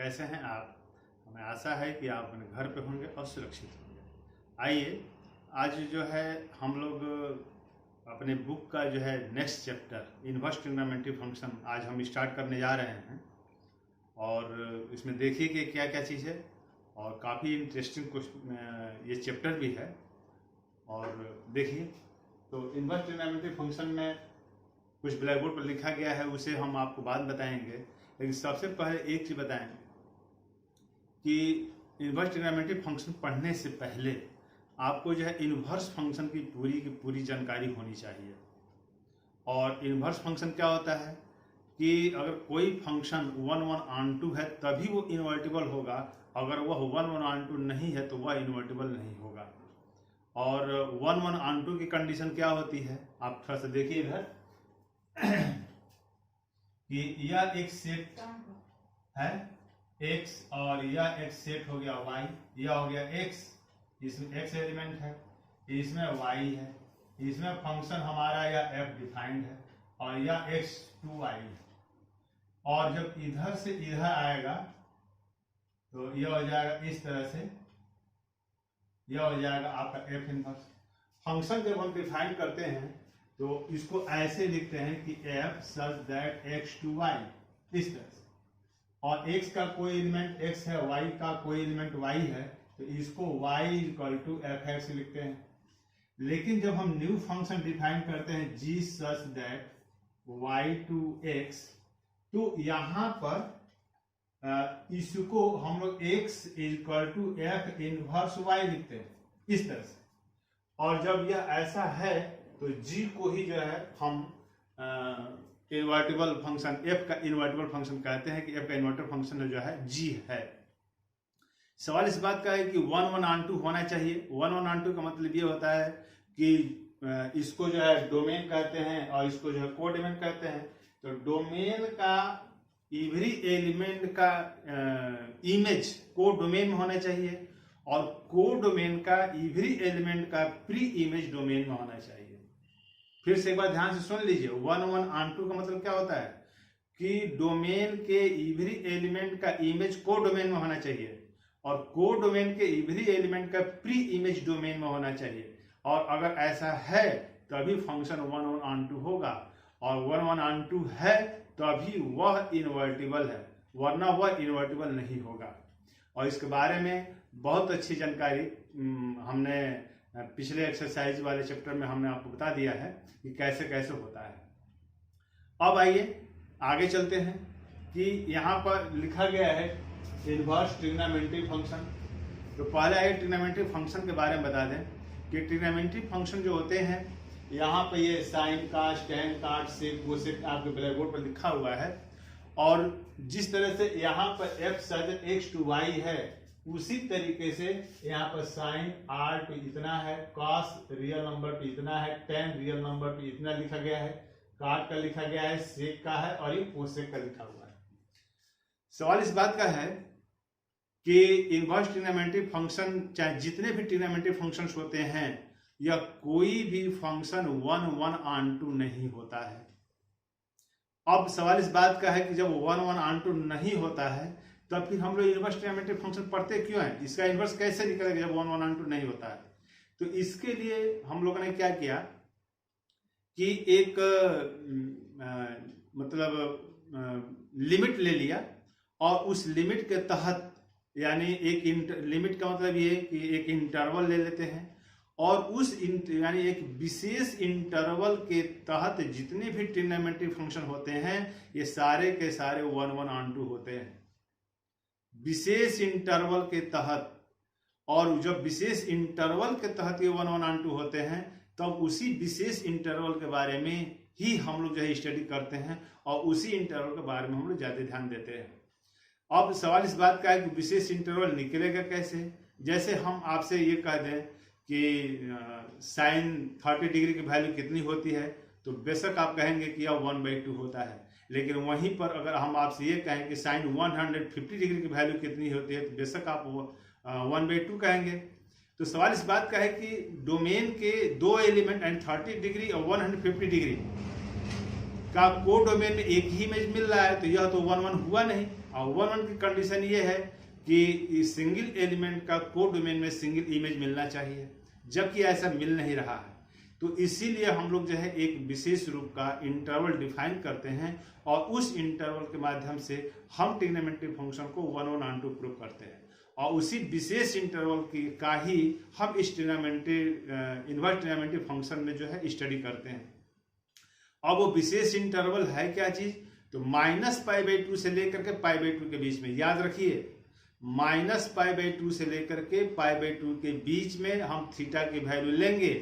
कैसे हैं आप? हमें आशा है कि आप अपने घर पे होंगे और सुरक्षित होंगे। आइए आज जो है हम लोग अपने बुक का जो है next chapter inverse trigonometry function आज हम स्टार्ट करने जा रहे हैं। और इसमें देखिए कि क्या क्या चीज़ है और काफ़ी इंटरेस्टिंग ये चैप्टर भी है। और देखिए तो इनवर्स ट्रिग्नोमेट्री फंक्शन में कुछ ब्लैक बोर्ड पर लिखा गया है, उसे हम आपको बाद बताएंगे। लेकिन सबसे पहले एक चीज़ बताएंगे कि इनवर्स ट्रिग्नोमेट्री फंक्शन पढ़ने से पहले आपको जो है इनवर्स फंक्शन की पूरी जानकारी होनी चाहिए। और इनवर्स फंक्शन क्या होता है कि अगर कोई फंक्शन 1/(1)(2) है तभी वो इन्वर्टिबल होगा, अगर वह 1/(1)(2) नहीं है तो वह इन्वर्टिबल नहीं होगा। और 1/(1)(2) की कंडीशन क्या होती है आप थोड़ा सा देखिए इधर कि यह एक सेट है x और यह एक सेट हो गया y, यह हो गया x, इसमें x एलिमेंट है, इसमें y है, इसमें फंक्शन हमारा यह f डिफाइंड है और यह x2y है। और जब इधर से इधर आएगा तो यह हो जाएगा इस तरह से, यह हो जाएगा आपका f इनवर्स। फंक्शन जब हम डिफाइन करते हैं तो इसको ऐसे लिखते हैं कि f such that x2y, इस तरह से। और x का कोई एलिमेंट x है, y का कोई एलिमेंट y है, तो इसको y = fx लिखते हैं। लेकिन जब हम न्यू फंक्शन डिफाइन करते हैं g such that y2x, तो यहाँ पर इसको हम लोग x = f इनवर्स y लिखते हैं इस तरह से। और जब यह ऐसा है तो g को ही जो है हम इन्वर्टिबल फंक्शन f का इन्वर्टिबल फंक्शन कहते हैं कि f का इन्वर्टिबल फंक्शन जो है g है। सवाल इस बात का है कि 1/(1)(2) होना चाहिए। 1/(1)(2) का मतलब ये होता है कि इसको जो है डोमेन कहते हैं और इसको जो है कोडोमेन कहते हैं। तो डोमेन का एवरी एलिमेंट का इमेज कोडोमेन में होना चाहिए और कोडोमेन का एवरी एलिमेंट का प्री इमेज डोमेन में होना चाहिए। फिर से एक बार ध्यान से सुन लीजिए, 1/(1)(2) का मतलब क्या होता है कि डोमेन के एवरी एलिमेंट का इमेज कोडोमेन में होना चाहिए और कोडोमेन के एवरी एलिमेंट का प्री इमेज डोमेन में होना चाहिए। और अगर ऐसा है तभी फंक्शन 1/(1)(2) होगा और 1/(1)(2) है तभी वह इन्वर्टिबल है, वरना वह इन्वर्टिबल नहीं होगा। और इसके बारे में बहुत अच्छी जानकारी हमने पिछले एक्सरसाइज वाले चैप्टर में हमने आपको बता दिया है कि कैसे कैसे होता है। अब आइए आगे चलते हैं कि यहाँ पर लिखा गया है इनवर्स ट्रिग्नोमेट्री फंक्शन। तो पहले आइए ट्रिग्नोमेट्री फंक्शन के बारे में बता दें कि ट्रिग्नोमेट्री फंक्शन जो होते हैं, यहाँ पर ये साइन कास्ट टैन कास्ट सेक वो सेक आपके ब्लैक बोर्ड पर लिखा हुआ है। और जिस तरह से यहाँ पर f सज x2y है उसी तरीके से यहाँ पर साइन r पे इतना है, कॉस रियल नंबर पे इतना है, टेन रियल नंबर पे इतना लिखा गया है, काट का लिखा गया है, सेक का है और ये कोसेक का लिखा हुआ है। सवाल इस बात का है कि इनवर्स ट्रिग्नोमेट्री फंक्शन चाहे जितने भी ट्रिग्नोमेट्री फंक्शंस होते हैं या कोई भी फंक्शन 1/(1)(2) नहीं होता है। अब सवाल इस बात का है कि जब 1/(1)(2) नहीं होता है तब फिर हम लोग इनवर्स ट्रिग्नोमेट्री फंक्शन पढ़ते क्यों हैं? इसका इनवर्स कैसे निकलेगा जब 1/(1)(2) नहीं होता है? तो इसके लिए हम लोगों ने क्या किया कि एक लिमिट ले लिया और उस लिमिट के तहत, यानी एक लिमिट का मतलब ये कि एक इंटरवल ले लेते हैं और उस यानी एक विशेष इंटरवल के तहत जितने भी ट्रिग्नोमेट्री फंक्शन होते हैं ये सारे के सारे 1/(1)(2) होते हैं, विशेष इंटरवल के तहत। और जब विशेष इंटरवल के तहत ये 1/(1)(2) होते हैं तब उसी विशेष इंटरवल के बारे में ही हम लोग जो है स्टडी करते हैं और उसी इंटरवल के बारे में हम लोग ज्यादा ध्यान देते हैं। अब सवाल इस बात का है कि विशेष इंटरवल निकलेगा कैसे? जैसे हम आपसे ये कह दें कि साइन 30 डिग्री की वैल्यू कितनी होती है, तो बेशक आप कहेंगे कि यह 1/2 होता है। लेकिन वहीं पर अगर हम आपसे ये कहें कि साइन 150 डिग्री की वैल्यू कितनी होती है, तो बेशक आप 1/2 कहेंगे। तो सवाल इस बात का है कि डोमेन के दो एलिमेंट यानी 30 डिग्री और 150 डिग्री का को डोमेन में एक ही इमेज मिल रहा है, तो यह तो 1/1 हुआ नहीं। और 1 की कंडीशन ये है कि सिंगल एलिमेंट का कोडोमेन में सिंगल इमेज मिलना चाहिए, जबकि ऐसा मिल नहीं रहा है। तो इसीलिए हम लोग जो है एक विशेष रूप का इंटरवल डिफाइन करते हैं और उस इंटरवल के माध्यम से हम ट्रिग्नोमेट्री फंक्शन को 1 1 ऑन टू प्रूव करते हैं और उसी विशेष इंटरवल की का ही हम इस ट्रिग्नोमेट्री इनवर्स ट्रिग्नोमेट्री फंक्शन में जो है स्टडी करते हैं। अब वो विशेष इंटरवल है क्या चीज, तो -π/2 से लेकर के π/2 के बीच में, याद रखिए -π/2 से लेकर के π/2 के बीच में हम थीटा की वैल्यू लेंगे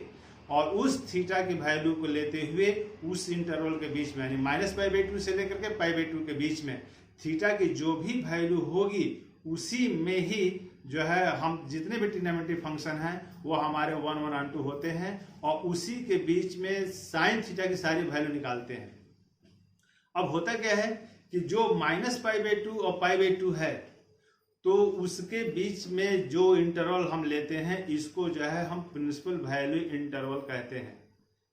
और उस थीटा की वैल्यू को लेते हुए उस इंटरवल के बीच में यानी -π/2 से लेकर के π/2 के बीच में थीटा की जो भी वैल्यू होगी उसी में ही जो है हम जितने भी ट्रिग्नोमेट्री फंक्शन हैं वो हमारे 1 1 ऑन टू होते हैं और उसी के बीच में साइन थीटा की सारी वैल्यू निकालते हैं। अब होता क्या है कि जो -π/2 और π/2 है तो उसके बीच में जो इंटरवल हम लेते हैं इसको जो है हम प्रिंसिपल वैल्यू इंटरवल कहते हैं।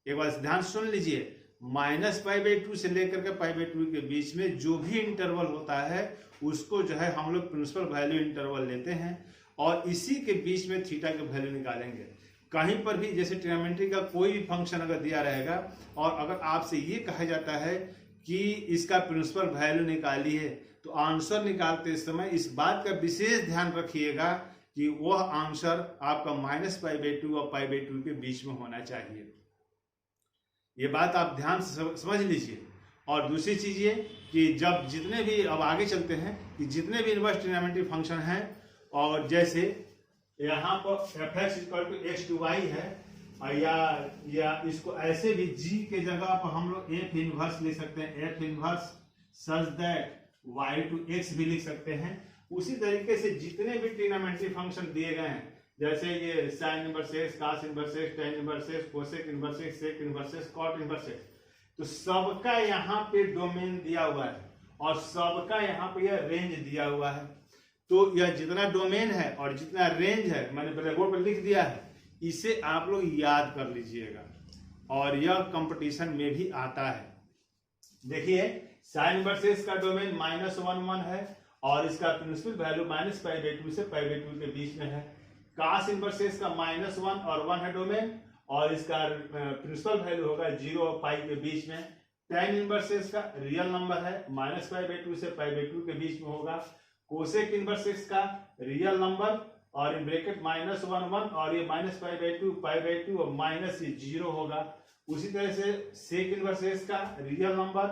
एक बार ध्यान सुन लीजिए, -π/2 से लेकर के π/2 के बीच में जो भी इंटरवल होता है उसको जो है हम लोग प्रिंसिपल वैल्यू इंटरवल लेते हैं और इसी के बीच में थीटा की वैल्यू निकालेंगे। कहीं पर भी जैसे ट्रिग्नोमेट्री का कोई भी फंक्शन अगर दिया रहेगा और अगर आपसे ये कहा जाता है कि इसका प्रिंसिपल वैल्यू निकालिए तो आंसर निकालते समय इस बात का विशेष ध्यान रखिएगा कि वह आंसर आपका -π/2 और π/2 के बीच में होना चाहिए। ये बात आप ध्यान से समझ लीजिए। और दूसरी चीज ये कि जब जितने भी, अब आगे चलते हैं कि जितने भी इनवर्स ट्रिग्नोमेट्री फंक्शन हैं और जैसे यहाँ पर fx = x/y है या इसको ऐसे भी g के जगह पर हम लोग f इनवर्स लिख सकते हैं, f inverse such that y/x भी लिख सकते हैं। उसी तरीके से जितने भी ट्रिग्नोमेट्री फंक्शन दिए गए हैं जैसे ये sin inverse x, cos inverse x, tan inverse x, cosec inverse x, sec inverse x, cot inverse x, तो सबका यहाँ पे डोमेन दिया हुआ है और सबका यहाँ पे यह रेंज दिया हुआ है। तो यह जितना डोमेन है और जितना रेंज है मैंने ब्लैकबोर्ड पर लिख दिया है, इसे आप लोग याद कर लीजिएगा और यह कंपटीशन में भी आता है। देखिए sin इनवर्स x का डोमेन -1 1 है और इसका प्रिंसिपल वैल्यू -π/2 से π/2 के बीच में है। cos इनवर्स x का -1 और 1 है डोमेन और इसका प्रिंसिपल वैल्यू होगा 0 और पाई के बीच में। tan इनवर्स x का रियल नंबर है, -π/2 से π/2 के बीच में होगा। कोसेक इनवर्स x का रियल नंबर और इन ब्रैकेट -1 1 और ये -π/2 π/2 और -0 होगा। उसी तरह से सेक इनवर्स x का रियल नंबर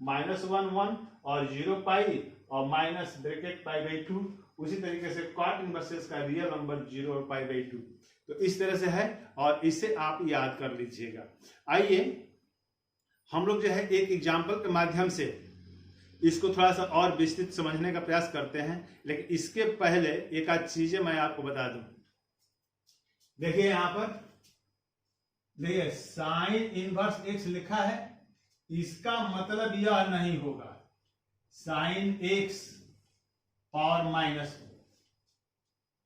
-1 1 और 0 पाई और माइनस ब्रैकेट π/2। उसी तरीके से कॉट इनवर्स x का रियल नंबर 0 और π/2। तो इस तरह से है और इसे आप याद कर लीजिएगा। आइए हम लोग जो है एक एग्जाम्पल के माध्यम से इसको थोड़ा सा और विस्तृत समझने का प्रयास करते हैं, लेकिन इसके पहले एक आध चीजें मैं आपको बता दूं। देखिए यहां पर देखिए साइन इनवर्स x लिखा है, इसका मतलब यह नहीं होगा साइन x और माइनस,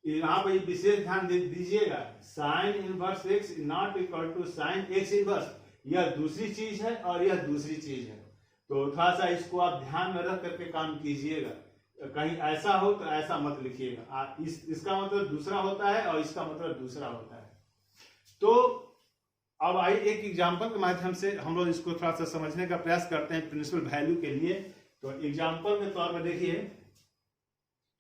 यहां पर विशेष ध्यान दीजिएगा, sine inverse x not equal to sine x inverse, यह दूसरी चीज है और यह दूसरी चीज है। तो थोड़ा सा इसको आप ध्यान में रख करके काम कीजिएगा, कहीं ऐसा हो तो ऐसा मत लिखिएगा। इसका मतलब दूसरा होता है और इसका मतलब दूसरा होता है। तो अब आइए एक एग्जाम्पल के माध्यम से हम लोग इसको थोड़ा सा समझने का प्रयास करते हैं प्रिंसिपल वैल्यू के लिए। तो एग्जाम्पल के तौर पर देखिए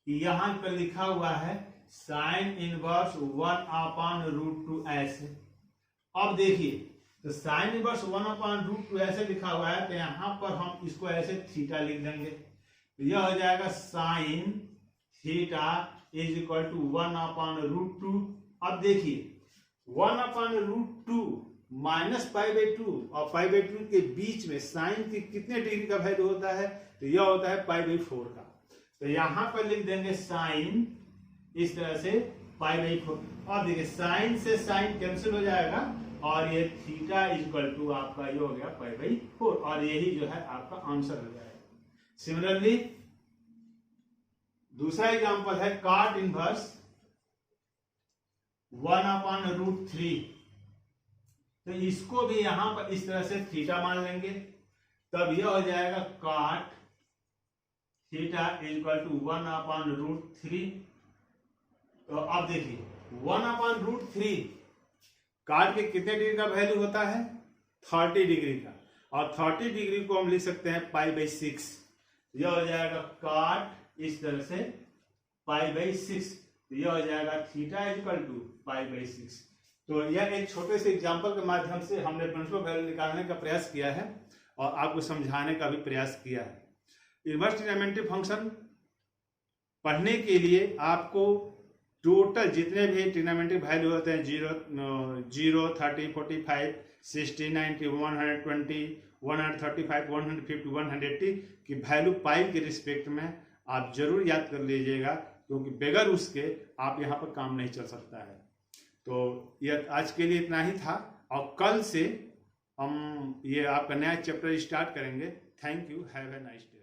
कि यहां पर लिखा हुआ है साइन इनवर्स 1/√2 ऐसे। अब देखिए तो साइन इनवर्स 1/√2 ऐसे लिखा हुआ है, तो यहां पर हम इसको ऐसे थीटा लिख देंगे, तो यह हो जाएगा sine theta is equal to 1/√2। अब देखिए 1/√2 माइनस π/2 और π/2 के बीच में साइन की कितने डिग्री का वैल्यू होता है, तो यह होता है π/4 का। तो यहां पर लिख देंगे साइन इस तरह से π/4। और देखिए साइन से साइन कैंसिल हो जाएगा और ये थीटा इक्वल टू आपका ये हो गया π/4 और यही जो है आपका आंसर हो जाएगा। सिमिलरली दूसरा एग्जांपल है कॉट इनवर्स 1/√3, तो इसको भी यहां पर इस तरह से थीटा मान लेंगे, तब यह हो जाएगा cot theta is equal to 1/√3। तो अब देखिए 1/√3 कार्ड के कितने डिग्री का वैल्यू होता है? 30 डिग्री का। और 30 डिग्री को हम लिख सकते हैं π/6। यह हो जाएगा कार्ड इस तरह से π/6। यह हो जाएगा थीटा इज इक्वल टू π/6। तो यह एक छोटे से एग्जांपल के माध्यम से हमने प्रिंसिपल वैल्यू निकालने का प्रयास किया है और आपको समझाने का भी प्रयास किया है। इनवर्स ट्रिग्नोमेट्री फंक्शन पढ़ने के लिए आपको टोटल जितने भी ट्रिग्नोमेट्रिक वैल्यू होते हैं 0, 30, 45, 60, 90, 120, 135, 150, 180 की वैल्यू पाई के रिस्पेक्ट में आप जरूर याद कर लीजिएगा, क्योंकि बगैर उसके आप यहाँ पर काम नहीं चल सकता है। तो यह आज के लिए इतना ही था और कल से हम ये आपका नया चैप्टर स्टार्ट करेंगे। Thank you, have a nice day.